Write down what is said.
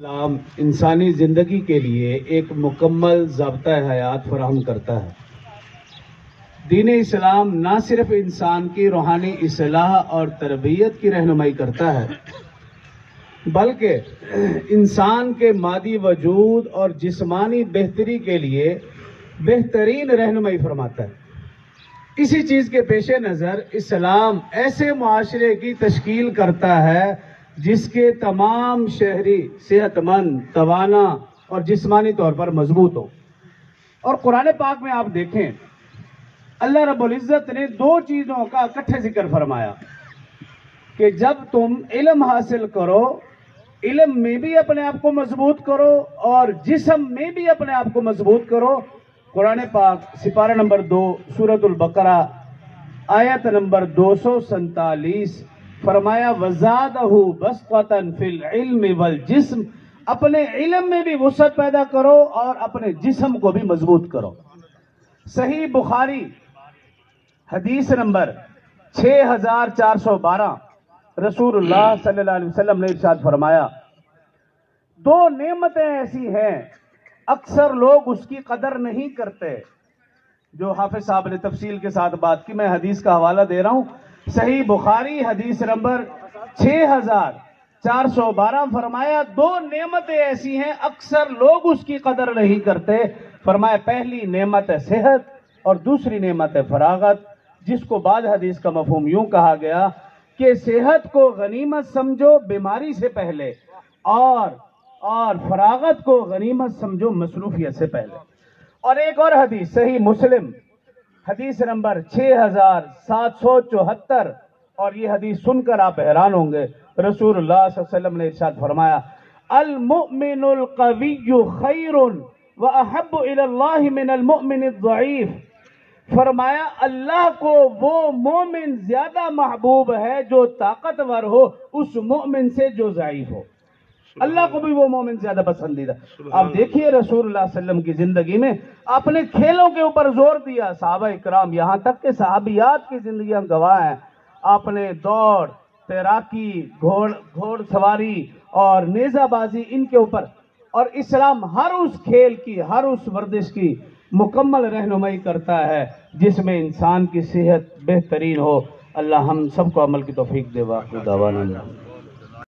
اسلام انسانی زندگی کے لیے ایک مکمل ضابطۂ حیات فراہم کرتا ہے۔ دین اسلام نہ صرف انسان کی روحانی اصلاح اور تربیت کی رہنمائی کرتا ہے بلکہ انسان کے مادی وجود اور جسمانی بہتری کے لیے بہترین رہنمائی فرماتا ہے۔ اسی چیز کے پیش نظر اسلام ایسے معاشرے کی تشکیل کرتا ہے جس کے تمام شہری صحت مند، توانا اور جسمانی طور پر مضبوط ہو۔ اور قرآن پاک میں آپ دیکھیں، اللہ رب العزت نے دو چیزوں کا اکٹھے ذکر فرمایا کہ جب تم علم حاصل کرو، علم میں بھی اپنے آپ کو مضبوط کرو اور جسم میں بھی اپنے آپ کو مضبوط کرو۔ قرآن پاک سپارہ نمبر 2 سورۃ البقرہ آیت نمبر 247 فرمایا وَزَادَهُ بَسْطَةً فِي الْعِلْمِ وَالْجِسْمِ، اپنے علم میں بھی وسعت پیدا کرو اور اپنے جسم کو بھی مضبوط کرو۔ صحیح بخاری حدیث نمبر 6412 رسول اللہ صلی اللہ علیہ وسلم نے ارشاد فرمایا، دو نعمتیں ایسی ہیں اکثر لوگ اس کی قدر نہیں کرتے۔ جو حافظ صاحب نے تفصیل کے ساتھ بات کی، میں حدیث کا حوالہ دے رہا ہوں۔ صحیح بخاری حدیث نمبر 6412 فرمایا دو نعمتیں ایسی ہیں اکثر لوگ اس کی قدر نہیں کرتے۔ فرمایا پہلی نعمت ہے صحت اور دوسری نعمت ہے فراغت، جس کو بعض حدیث کا مفہوم یوں کہا گیا کہ صحت کو غنیمت سمجھو بیماری سے پہلے اور فراغت کو غنیمت سمجھو مصروفیت سے پہلے۔ اور ایک اور حدیث صحیح مسلم حدیث نمبر 6774 اور یہ حدیث سن کر آپ حیران ہوں گے، رسول اللہ صلی اللہ علیہ وسلم نے ارشاد فرمایا المؤمن القوی خیر واحب الی اللہ من المؤمن الضعیف۔ فرمایا اللہ کو وہ مومن زیادہ محبوب ہے جو طاقتور ہو اس مومن سے جو ضعیف ہو۔ اللہ کو بھی وہ مومن زیادہ پسندیدہ۔ آپ دیکھیے رسول اللہ صلی اللہ علیہ وسلم کی زندگی میں آپ نے کھیلوں کے اوپر زور دیا، صحابہ اکرام یہاں تک کہ صحابیات کی زندگیاں گواہ ہیں، آپ نے دوڑ، تیراکی، گھوڑ سواری اور نیزہ بازی ان کے اوپر، اور اسلام ہر اس کھیل کی، ہر اس ورزش کی مکمل رہنمائی کرتا ہے جس میں انسان کی صحت بہترین ہو۔ اللہ ہم سب کو عمل کی توفیق دے۔ واخر دعوانا